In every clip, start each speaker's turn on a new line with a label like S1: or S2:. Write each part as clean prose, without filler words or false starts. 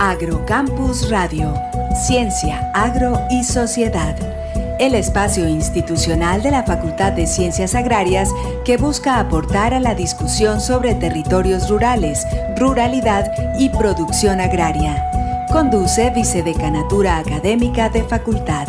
S1: Agrocampus Radio, Ciencia, Agro y Sociedad. El espacio institucional de la Facultad de Ciencias Agrarias que busca aportar a la discusión sobre territorios rurales, ruralidad y producción agraria. Conduce Vicedecanatura Académica de Facultad.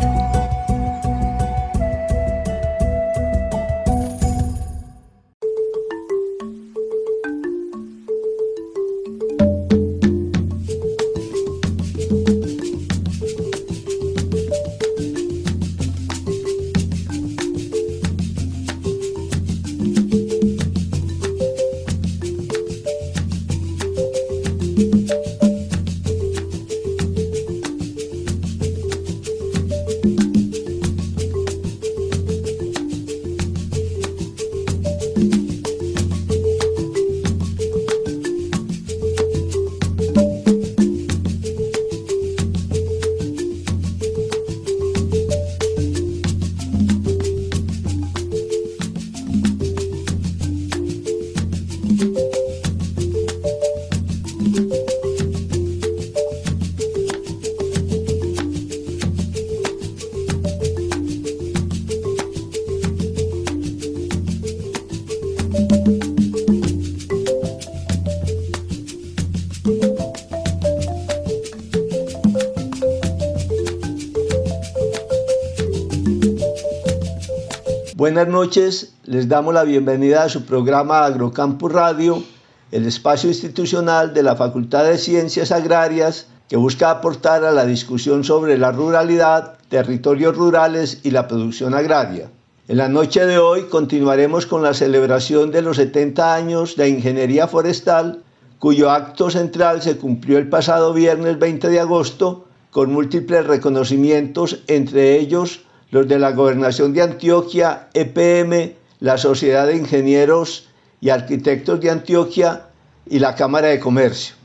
S2: Buenas noches, les damos la bienvenida a su programa Agrocampus Radio, el espacio institucional de la Facultad de Ciencias Agrarias que busca aportar a la discusión sobre la ruralidad, territorios rurales y la producción agraria. En la noche de hoy continuaremos con la celebración de los 70 años de Ingeniería Forestal, cuyo acto central se cumplió el pasado viernes 20 de agosto con múltiples reconocimientos, entre ellos los de la Gobernación de Antioquia, EPM, la Sociedad de Ingenieros y Arquitectos de Antioquia y la Cámara de Comercio.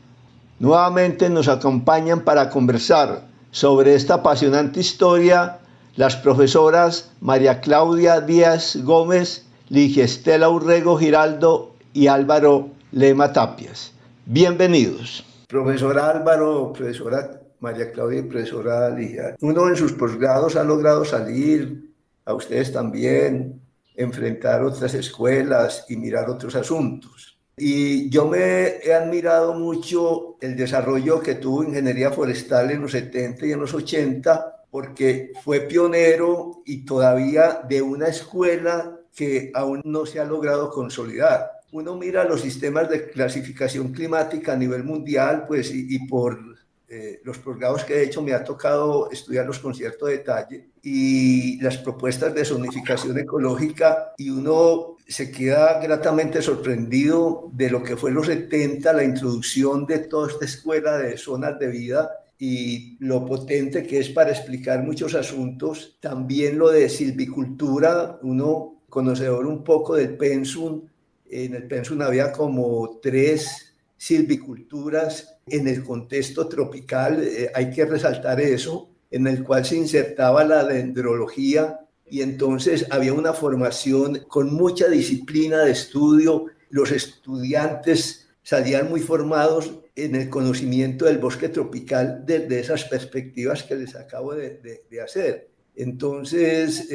S2: Nuevamente nos acompañan para conversar sobre esta apasionante historia las profesoras María Claudia Díaz Gómez, Ligia Estela Urrego Giraldo y Álvaro Lema Tapias. Bienvenidos.
S3: Profesor Álvaro, profesora María Claudia y profesora Ligia, uno en sus posgrados ha logrado salir, a ustedes también, enfrentar otras escuelas y mirar otros asuntos. Y yo me he admirado mucho el desarrollo que tuvo Ingeniería Forestal en los 70 y en los 80, porque fue pionero y todavía de una escuela que aún no se ha logrado consolidar. Uno mira los sistemas de clasificación climática a nivel mundial, pues, y por los posgrados que he hecho me ha tocado estudiarlos con cierto detalle, y las propuestas de zonificación ecológica, y uno se queda gratamente sorprendido de lo que fue en los 70, la introducción de toda esta escuela de zonas de vida y lo potente que es para explicar muchos asuntos. También lo de silvicultura, uno conocedor un poco del pensum, en el pensum había como 3 silviculturas en el contexto tropical, hay que resaltar eso, en el cual se insertaba la dendrología, y entonces había una formación con mucha disciplina de estudio. Los estudiantes salían muy formados en el conocimiento del bosque tropical desde esas perspectivas que les acabo de hacer. Entonces,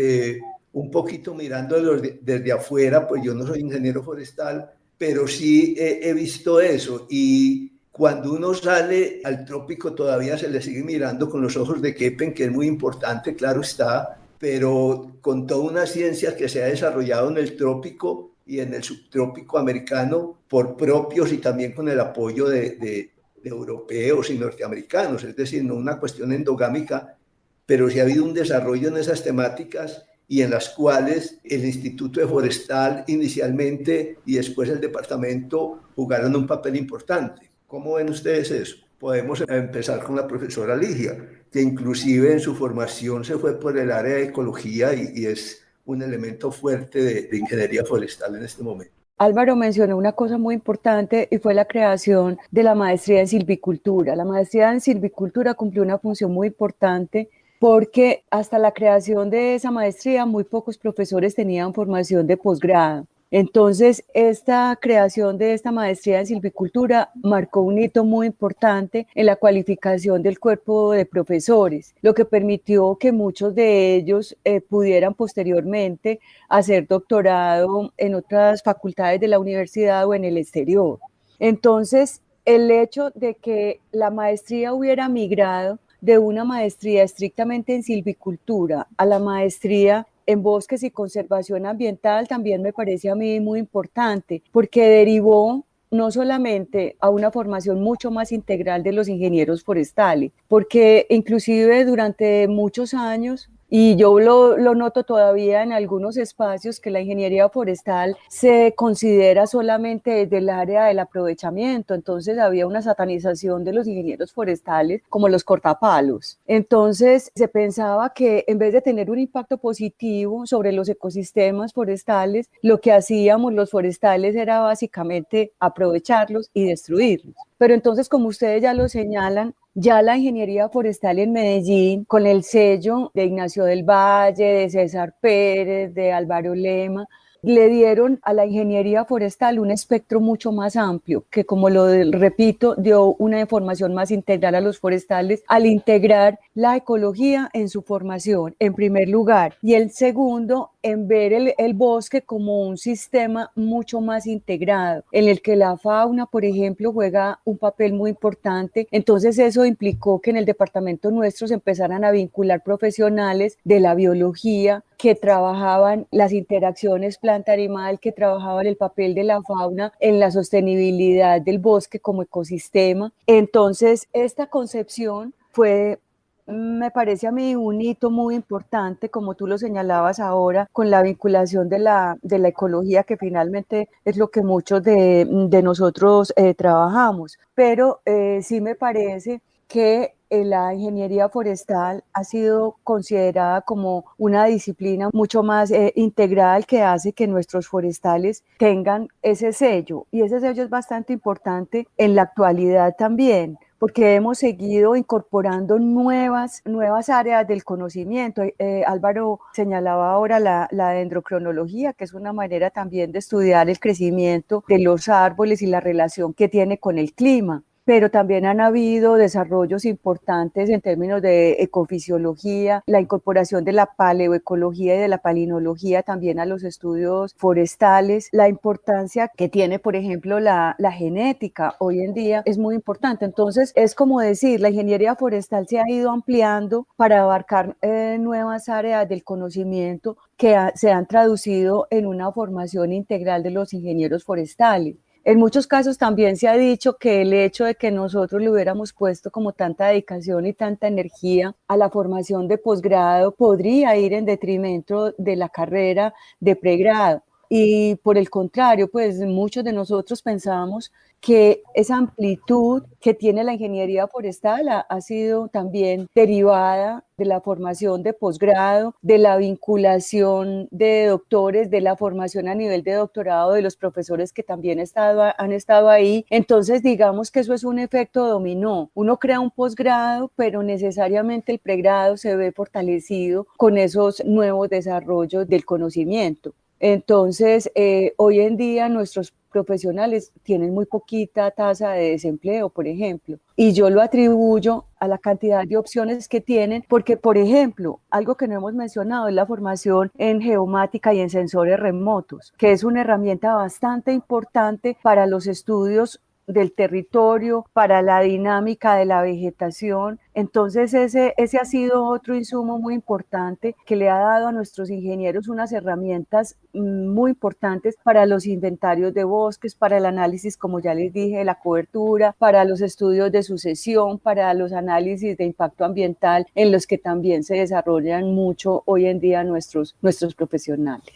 S3: un poquito mirándolo desde afuera, pues yo no soy ingeniero forestal, pero sí he visto eso, y cuando uno sale al trópico todavía se le sigue mirando con los ojos de Köppen, que es muy importante, claro está, pero con toda una ciencia que se ha desarrollado en el trópico y en el subtrópico americano por propios y también con el apoyo de europeos y norteamericanos, es decir, no una cuestión endogámica, pero sí ha habido un desarrollo en esas temáticas y en las cuales el Instituto de Forestal inicialmente y después el departamento jugaron un papel importante. ¿Cómo ven ustedes eso? Podemos empezar con la profesora Ligia, que inclusive en su formación se fue por el área de ecología y es un elemento fuerte de ingeniería forestal en este momento.
S4: Álvaro mencionó una cosa muy importante y fue la creación de la maestría en silvicultura. La maestría en silvicultura cumplió una función muy importante porque hasta la creación de esa maestría muy pocos profesores tenían formación de posgrado. Entonces, esta creación de esta maestría en silvicultura marcó un hito muy importante en la cualificación del cuerpo de profesores, lo que permitió que muchos de ellos pudieran posteriormente hacer doctorado en otras facultades de la universidad o en el exterior. Entonces, el hecho de que la maestría hubiera migrado de una maestría estrictamente en silvicultura a la maestría en bosques y conservación ambiental también me parece a mí muy importante, porque derivó no solamente a una formación mucho más integral de los ingenieros forestales, porque inclusive durante muchos años, y yo lo noto todavía en algunos espacios, que la ingeniería forestal se considera solamente desde el área del aprovechamiento. Entonces había una satanización de los ingenieros forestales como los cortapalos. Entonces se pensaba que en vez de tener un impacto positivo sobre los ecosistemas forestales, lo que hacíamos los forestales era básicamente aprovecharlos y destruirlos. Pero entonces, como ustedes ya lo señalan, ya la ingeniería forestal en Medellín, con el sello de Ignacio del Valle, de César Pérez, de Álvaro Lema, le dieron a la ingeniería forestal un espectro mucho más amplio, que, como lo repito, dio una información más integral a los forestales al integrar la ecología en su formación, en primer lugar, y el segundo, en ver el bosque como un sistema mucho más integrado, en el que la fauna, por ejemplo, juega un papel muy importante. Entonces eso implicó que en el departamento nuestro se empezaran a vincular profesionales de la biología que trabajaban las interacciones planta-animal, que trabajaban el papel de la fauna en la sostenibilidad del bosque como ecosistema. Entonces esta concepción fue, me parece a mí, un hito muy importante, como tú lo señalabas ahora, con la vinculación de la ecología, que finalmente es lo que muchos de nosotros trabajamos. Pero sí me parece que la ingeniería forestal ha sido considerada como una disciplina mucho más integral, que hace que nuestros forestales tengan ese sello, y ese sello es bastante importante en la actualidad también, porque hemos seguido incorporando nuevas áreas del conocimiento. Álvaro señalaba ahora la dendrocronología, que es una manera también de estudiar el crecimiento de los árboles y la relación que tiene con el clima. Pero también han habido desarrollos importantes en términos de ecofisiología, la incorporación de la paleoecología y de la palinología también a los estudios forestales, la importancia que tiene, por ejemplo, la genética hoy en día es muy importante. Entonces, es como decir, la ingeniería forestal se ha ido ampliando para abarcar nuevas áreas del conocimiento que se han traducido en una formación integral de los ingenieros forestales. En muchos casos también se ha dicho que el hecho de que nosotros le hubiéramos puesto como tanta dedicación y tanta energía a la formación de posgrado podría ir en detrimento de la carrera de pregrado. Y por el contrario, pues muchos de nosotros pensamos que esa amplitud que tiene la ingeniería forestal ha sido también derivada de la formación de posgrado, de la vinculación de doctores, de la formación a nivel de doctorado de los profesores que también han estado ahí. Entonces, digamos que eso es un efecto dominó. Uno crea un posgrado, pero necesariamente el pregrado se ve fortalecido con esos nuevos desarrollos del conocimiento. Entonces, hoy en día nuestros profesionales tienen muy poquita tasa de desempleo, por ejemplo, y yo lo atribuyo a la cantidad de opciones que tienen, porque, por ejemplo, algo que no hemos mencionado es la formación en geomática y en sensores remotos, que es una herramienta bastante importante para los estudios del territorio, para la dinámica de la vegetación. Entonces ese ha sido otro insumo muy importante que le ha dado a nuestros ingenieros unas herramientas muy importantes para los inventarios de bosques, para el análisis, como ya les dije, de la cobertura, para los estudios de sucesión, para los análisis de impacto ambiental, en los que también se desarrollan mucho hoy en día nuestros profesionales.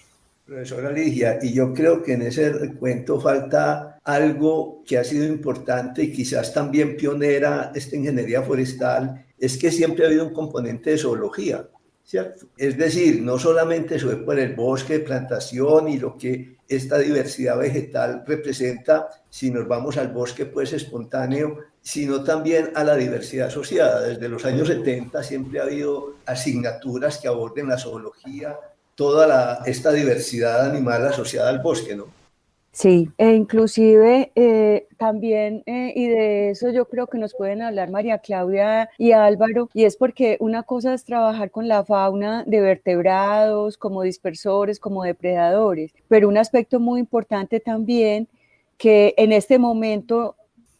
S3: Profesora Ligia, y yo creo que en ese recuento falta algo que ha sido importante y quizás también pionera esta ingeniería forestal, es que siempre ha habido un componente de zoología, ¿cierto? Es decir, no solamente se ve por el bosque de plantación y lo que esta diversidad vegetal representa, si nos vamos al bosque pues espontáneo, sino también a la diversidad asociada. Desde los años 70 siempre ha habido asignaturas que aborden la zoología, toda esta diversidad animal asociada al bosque, ¿no?
S4: Sí, e inclusive también, y de eso yo creo que nos pueden hablar María Claudia y Álvaro, y es porque una cosa es trabajar con la fauna de vertebrados, como dispersores, como depredadores, pero un aspecto muy importante también que en este momento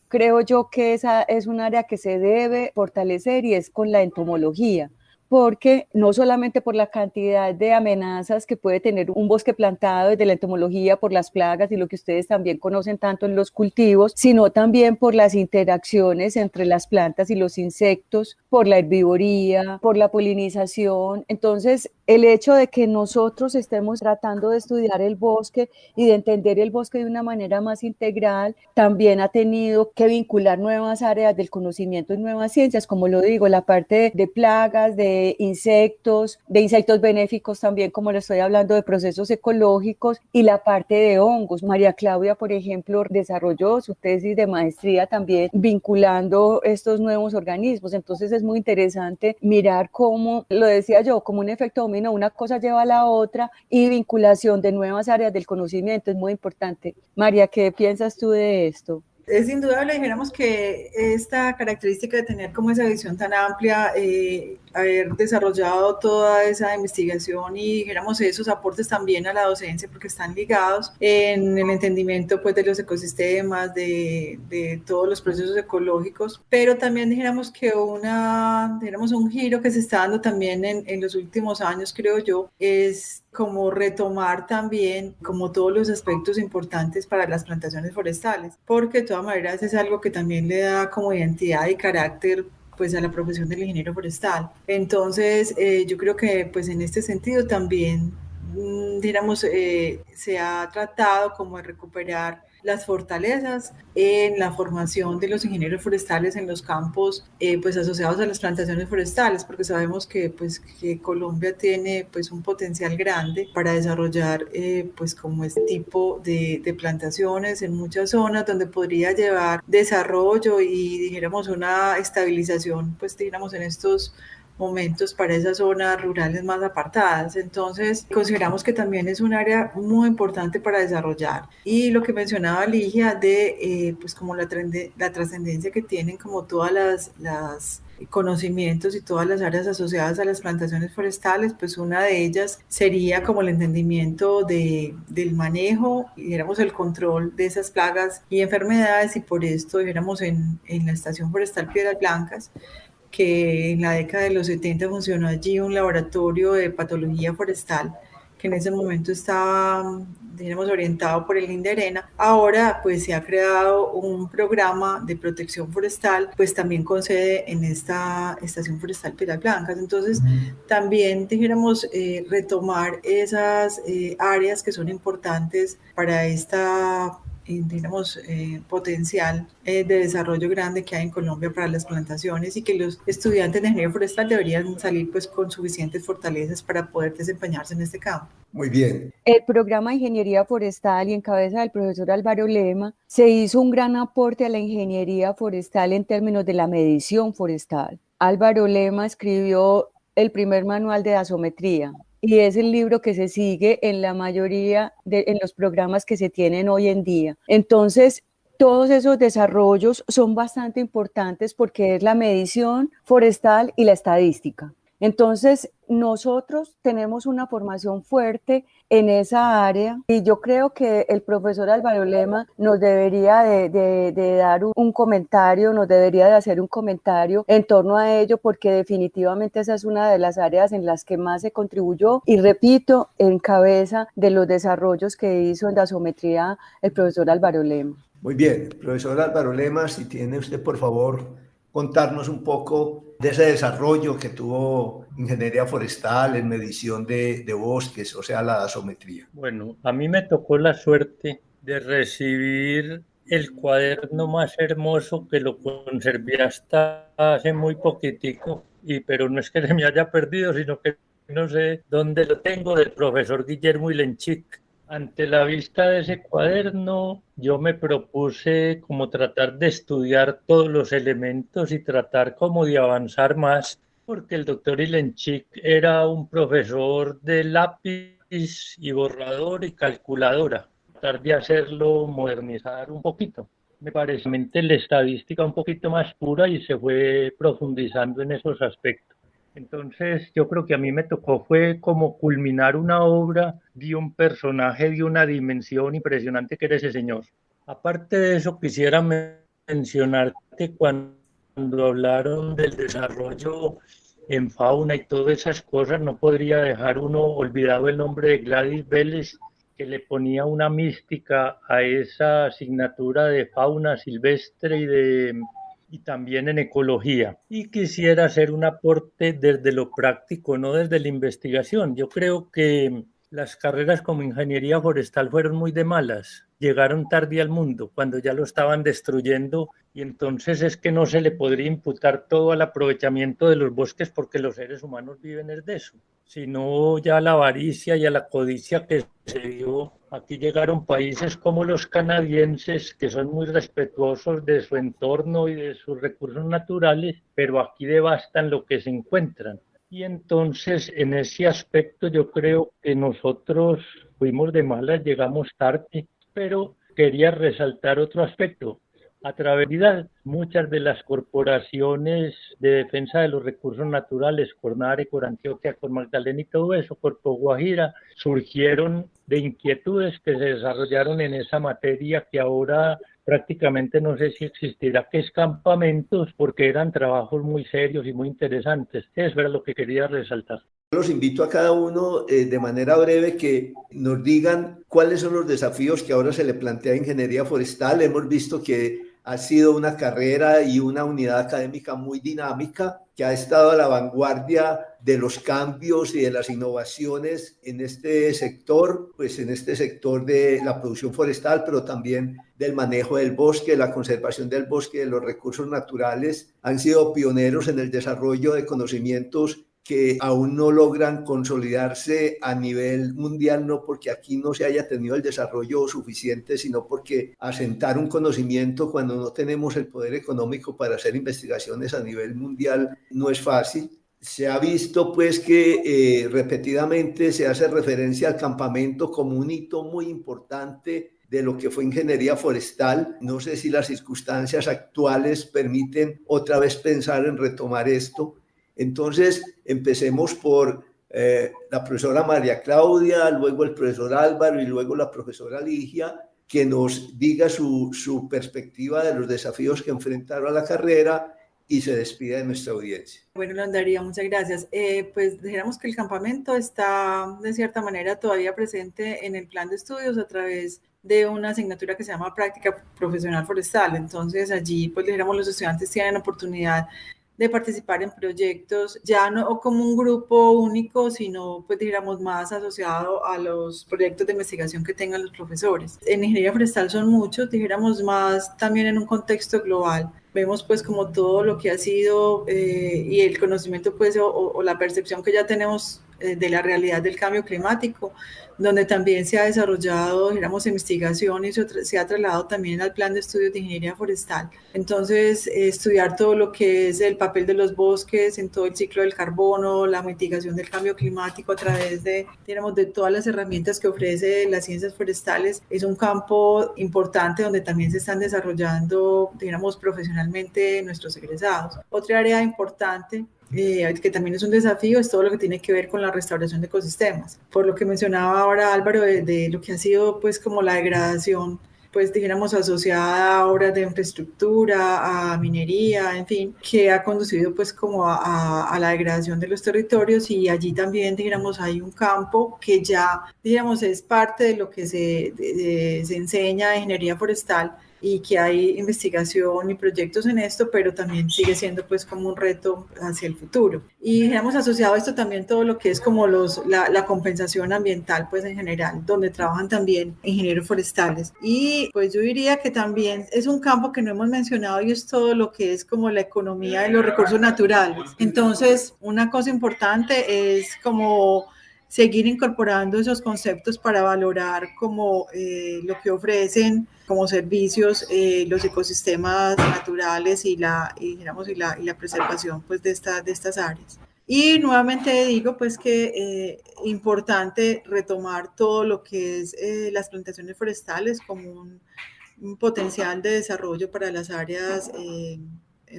S4: creo yo que esa es un área que se debe fortalecer y es con la entomología, porque no solamente por la cantidad de amenazas que puede tener un bosque plantado desde la entomología, por las plagas y lo que ustedes también conocen tanto en los cultivos, sino también por las interacciones entre las plantas y los insectos, por la herbivoría, por la polinización. Entonces, el hecho de que nosotros estemos tratando de estudiar el bosque y de entender el bosque de una manera más integral, también ha tenido que vincular nuevas áreas del conocimiento y nuevas ciencias, como lo digo, la parte de plagas, de insectos benéficos también, como le estoy hablando, de procesos ecológicos, y la parte de hongos. María Claudia, por ejemplo, desarrolló su tesis de maestría también vinculando estos nuevos organismos. Entonces es muy interesante mirar cómo, lo decía yo, como un efecto dominó, una cosa lleva a la otra, y vinculación de nuevas áreas del conocimiento es muy importante. María, ¿qué piensas tú de esto?
S5: Es indudable, dijéramos que esta característica de tener como esa visión tan amplia, haber desarrollado toda esa investigación y dijéramos esos aportes también a la docencia, porque están ligados en el entendimiento pues de los ecosistemas, de todos los procesos ecológicos, pero también dijéramos que un giro que se está dando también en los últimos años, creo yo, es como retomar también como todos los aspectos importantes para las plantaciones forestales, porque de todas maneras es algo que también le da como identidad y carácter pues a la profesión del ingeniero forestal. Entonces yo creo que pues en este sentido también digamos se ha tratado como de recuperar las fortalezas en la formación de los ingenieros forestales en los campos pues asociados a las plantaciones forestales, porque sabemos que pues que Colombia tiene pues un potencial grande para desarrollar pues como este tipo de plantaciones en muchas zonas donde podría llevar desarrollo y dijéramos una estabilización pues dijéramos en estos momentos para esas zonas rurales más apartadas. Entonces, consideramos que también es un área muy importante para desarrollar. Y lo que mencionaba Ligia de, pues como la trascendencia que tienen como todas las conocimientos y todas las áreas asociadas a las plantaciones forestales, pues una de ellas sería como el entendimiento del manejo y dijéramos el control de esas plagas y enfermedades, y por esto dijéramos en la Estación Forestal Piedras Blancas, que en la década de los 70 funcionó allí un laboratorio de patología forestal que en ese momento estaba, digamos, orientado por el INDERENA. Ahora, pues, se ha creado un programa de protección forestal, pues, también con sede en esta Estación Forestal Piedras Blancas. Entonces, también, dijéramos, retomar esas áreas que son importantes para esta digamos, potencial de desarrollo grande que hay en Colombia para las plantaciones, y que los estudiantes de ingeniería forestal deberían salir pues con suficientes fortalezas para poder desempeñarse en este campo.
S3: Muy bien.
S4: El programa de ingeniería forestal y en cabeza del profesor Álvaro Lema se hizo un gran aporte a la ingeniería forestal en términos de la medición forestal. Álvaro Lema escribió el primer manual de dasometría, y es el libro que se sigue en la mayoría en los programas que se tienen hoy en día. Entonces, todos esos desarrollos son bastante importantes porque es la medición forestal y la estadística. Entonces, nosotros tenemos una formación fuerte en esa área, y yo creo que el profesor Álvaro Lema nos debería de dar un comentario, nos debería de hacer un comentario en torno a ello, porque definitivamente esa es una de las áreas en las que más se contribuyó, y repito, en cabeza de los desarrollos que hizo en dasometría el profesor Álvaro Lema.
S3: Muy bien, profesor Álvaro Lema, si tiene usted, por favor, contarnos un poco de ese desarrollo que tuvo ingeniería forestal en medición de bosques, o sea, la dasometría.
S6: Bueno, a mí me tocó la suerte de recibir el cuaderno más hermoso, que lo conservé hasta hace muy poquitico, pero no es que se me haya perdido, sino que no sé dónde lo tengo, del profesor Guillermo Ilenchic. Ante la vista de ese cuaderno, yo me propuse como tratar de estudiar todos los elementos y tratar como de avanzar más porque el doctor Ilenchik era un profesor de lápiz y borrador y calculadora. Tratar de hacerlo modernizar un poquito. Me parece la estadística un poquito más pura y se fue profundizando en esos aspectos. Entonces yo creo que a mí me tocó fue como culminar una obra de un personaje de una dimensión impresionante que era ese señor. Aparte de eso quisiera mencionarte cuando hablaron del desarrollo en fauna y todas esas cosas, no podría dejar uno olvidado el nombre de Gladys Vélez, que le ponía una mística a esa asignatura de fauna silvestre y también en ecología. Y quisiera hacer un aporte desde lo práctico, no desde la investigación. Yo creo que las carreras como ingeniería forestal fueron muy de malas. Llegaron tarde al mundo, cuando ya lo estaban destruyendo, y entonces es que no se le podría imputar todo al aprovechamiento de los bosques porque los seres humanos viven de eso, sino ya a la avaricia y a la codicia que se dio. Aquí llegaron países como los canadienses, que son muy respetuosos de su entorno y de sus recursos naturales, pero aquí devastan lo que se encuentran. Y entonces, en ese aspecto, yo creo que nosotros fuimos de malas, llegamos tarde, pero quería resaltar otro aspecto. A través de muchas de las corporaciones de defensa de los recursos naturales, Cornare, Corantioquia, Cormagdalena y todo eso, Corpo Guajira, surgieron de inquietudes que se desarrollaron en esa materia que ahora prácticamente no sé si existirá, que es campamentos, porque eran trabajos muy serios y muy interesantes. Eso era lo que quería resaltar.
S3: Los invito a cada uno de manera breve que nos digan cuáles son los desafíos que ahora se le plantea a ingeniería forestal. Hemos visto que ha sido una carrera y una unidad académica muy dinámica, que ha estado a la vanguardia de los cambios y de las innovaciones en este sector, pues en este sector de la producción forestal, pero también del manejo del bosque, la conservación del bosque, de los recursos naturales. Han sido pioneros en el desarrollo de conocimientos que aún no logran consolidarse a nivel mundial, no porque aquí no se haya tenido el desarrollo suficiente, sino porque asentar un conocimiento cuando no tenemos el poder económico para hacer investigaciones a nivel mundial no es fácil. Se ha visto pues que repetidamente se hace referencia al campamento como un hito muy importante de lo que fue ingeniería forestal. No sé si las circunstancias actuales permiten otra vez pensar en retomar esto. Entonces, empecemos por la profesora María Claudia, luego el profesor Álvaro y luego la profesora Ligia, que nos diga su perspectiva de los desafíos que enfrentaron a la carrera y se despida de nuestra audiencia.
S5: Bueno, Landaría, muchas gracias. Pues dijéramos que el campamento está de cierta manera todavía presente en el plan de estudios a través de una asignatura que se llama Práctica Profesional Forestal. Entonces allí, pues dijéramos, los estudiantes tienen oportunidad de participar en proyectos, ya no como un grupo único, sino pues dijéramos más asociado a los proyectos de investigación que tengan los profesores. En ingeniería forestal son muchos, dijéramos más también en un contexto global. Vemos pues como todo lo que ha sido y el conocimiento pues o la percepción que ya tenemos de la realidad del cambio climático, donde también se ha desarrollado, digamos, investigación y se ha trasladado también al plan de estudios de ingeniería forestal. Entonces, estudiar todo lo que es el papel de los bosques en todo el ciclo del carbono, la mitigación del cambio climático a través de, digamos, de todas las herramientas que ofrece las ciencias forestales, es un campo importante donde también se están desarrollando, digamos, profesionalmente nuestros egresados. Otra área importante que también es un desafío, es todo lo que tiene que ver con la restauración de ecosistemas. Por lo que mencionaba ahora Álvaro de lo que ha sido pues como la degradación, pues dijéramos asociada a obras de infraestructura, a minería, en fin, que ha conducido pues como a la degradación de los territorios, y allí también dijéramos hay un campo que ya digamos es parte de lo que se enseña en ingeniería forestal, y que hay investigación y proyectos en esto, pero también sigue siendo pues como un reto hacia el futuro. Y hemos asociado a esto también todo lo que es como la compensación ambiental pues en general, donde trabajan también ingenieros forestales. Y pues yo diría que también es un campo que no hemos mencionado, y es todo lo que es como la economía de los recursos naturales. Entonces, una cosa importante es como seguir incorporando esos conceptos para valorar como lo que ofrecen como servicios los ecosistemas naturales y la preservación pues, de estas áreas. Y nuevamente digo pues que importante retomar todo lo que es las plantaciones forestales como un potencial de desarrollo para las áreas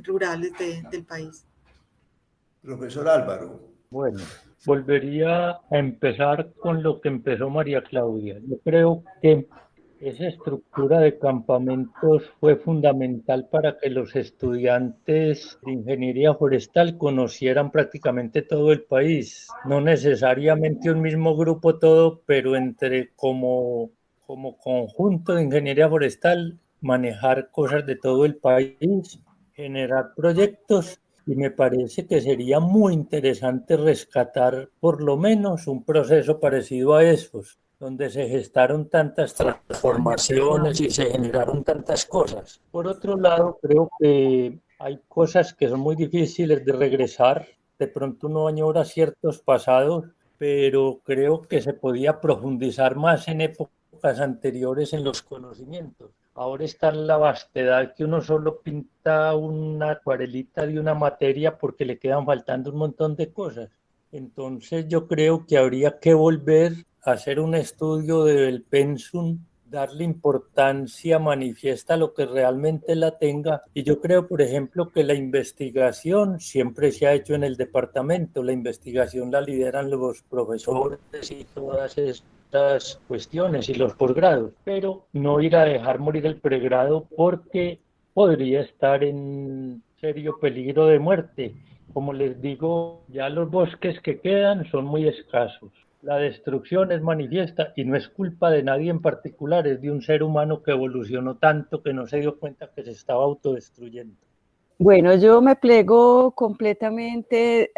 S5: rurales del país.
S3: Profesor Álvaro.
S6: Bueno, volvería a empezar con lo que empezó María Claudia. Yo creo que esa estructura de campamentos fue fundamental para que los estudiantes de ingeniería forestal conocieran prácticamente todo el país. No necesariamente un mismo grupo todo, pero entre como conjunto de ingeniería forestal, manejar cosas de todo el país, generar proyectos. Y me parece que sería muy interesante rescatar por lo menos un proceso parecido a esos, donde se gestaron tantas transformaciones y se generaron tantas cosas. Por otro lado, creo que hay cosas que son muy difíciles de regresar. De pronto uno añora ciertos pasados, pero creo que se podía profundizar más en épocas anteriores en los conocimientos. Ahora está en la vastedad que uno solo pinta una acuarelita de una materia porque le quedan faltando un montón de cosas. Entonces yo creo que habría que volver a hacer un estudio del pensum, darle importancia manifiesta a lo que realmente la tenga. Y yo creo, por ejemplo, que la investigación siempre se ha hecho en el departamento. La investigación la lideran los profesores y todas estas cuestiones y los posgrados, pero no ir a dejar morir el pregrado porque podría estar en serio peligro de muerte. Como les digo, ya los bosques que quedan son muy escasos. La destrucción es manifiesta y no es culpa de nadie en particular, es de un ser humano que evolucionó tanto que no se dio cuenta que se estaba autodestruyendo.
S4: Bueno, yo me plego completamente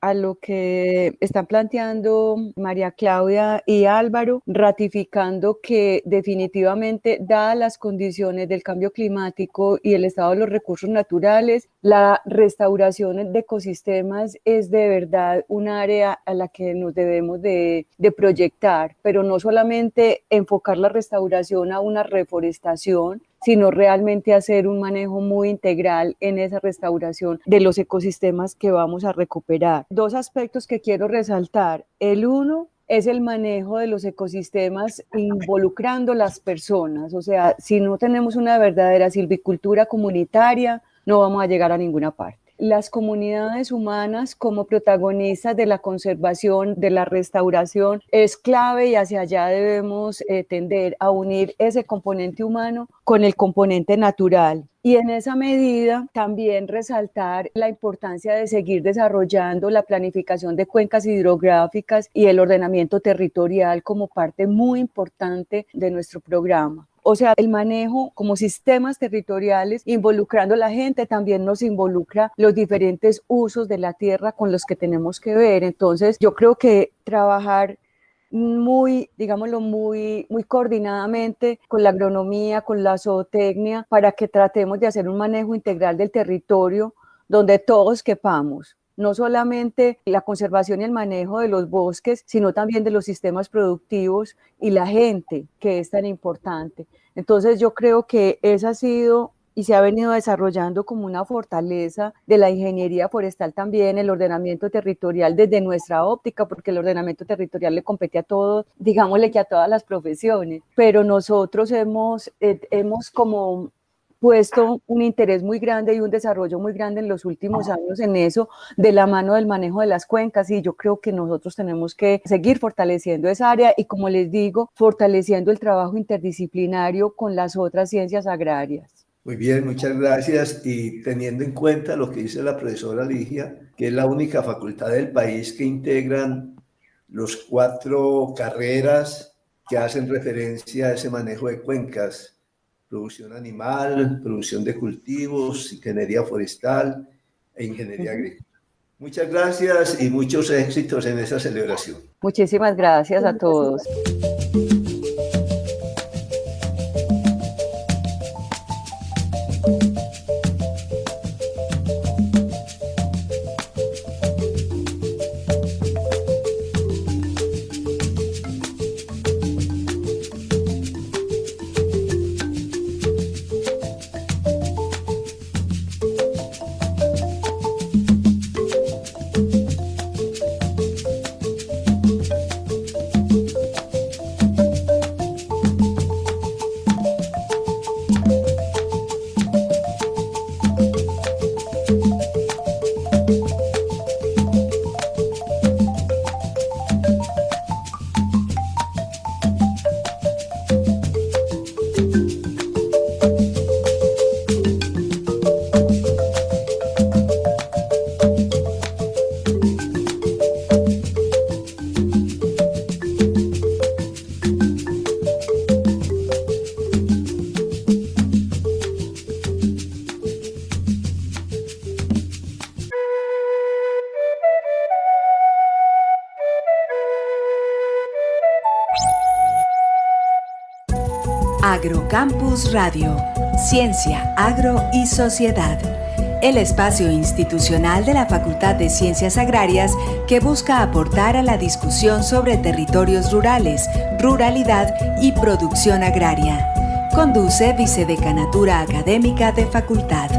S4: a lo que están planteando María Claudia y Álvaro, ratificando que definitivamente, dadas las condiciones del cambio climático y el estado de los recursos naturales, la restauración de ecosistemas es de verdad un área a la que nos debemos de proyectar, pero no solamente enfocar la restauración a una reforestación, sino realmente hacer un manejo muy integral en esa restauración de los ecosistemas que vamos a recuperar. Dos aspectos que quiero resaltar. El uno es el manejo de los ecosistemas involucrando las personas. O sea, si no tenemos una verdadera silvicultura comunitaria, no vamos a llegar a ninguna parte. Las comunidades humanas como protagonistas de la conservación, de la restauración, es clave y hacia allá debemos tender a unir ese componente humano con el componente natural. Y en esa medida también resaltar la importancia de seguir desarrollando la planificación de cuencas hidrográficas y el ordenamiento territorial como parte muy importante de nuestro programa. O sea, el manejo como sistemas territoriales, involucrando a la gente, también nos involucra los diferentes usos de la tierra con los que tenemos que ver. Entonces, yo creo que trabajar muy coordinadamente con la agronomía, con la zootecnia, para que tratemos de hacer un manejo integral del territorio donde todos quepamos. No solamente la conservación y el manejo de los bosques, sino también de los sistemas productivos y la gente, que es tan importante. Entonces yo creo que esa ha sido y se ha venido desarrollando como una fortaleza de la ingeniería forestal también, el ordenamiento territorial desde nuestra óptica, porque el ordenamiento territorial le compete a todos, digámosle que a todas las profesiones, pero nosotros hemos como puesto un interés muy grande y un desarrollo muy grande en los últimos años en eso, de la mano del manejo de las cuencas, y yo creo que nosotros tenemos que seguir fortaleciendo esa área y, como les digo, fortaleciendo el trabajo interdisciplinario con las otras ciencias agrarias.
S3: Muy bien, muchas gracias. Y teniendo en cuenta lo que dice la profesora Ligia, que es la única facultad del país que integran los 4 carreras que hacen referencia a ese manejo de cuencas: producción animal, producción de cultivos, ingeniería forestal e ingeniería agrícola. Muchas gracias y muchos éxitos en esa celebración.
S4: Muchísimas gracias a todos.
S1: Agrocampus Radio, Ciencia, Agro y Sociedad. El espacio institucional de la Facultad de Ciencias Agrarias que busca aportar a la discusión sobre territorios rurales, ruralidad y producción agraria. Conduce Vicedecanatura Académica de Facultad.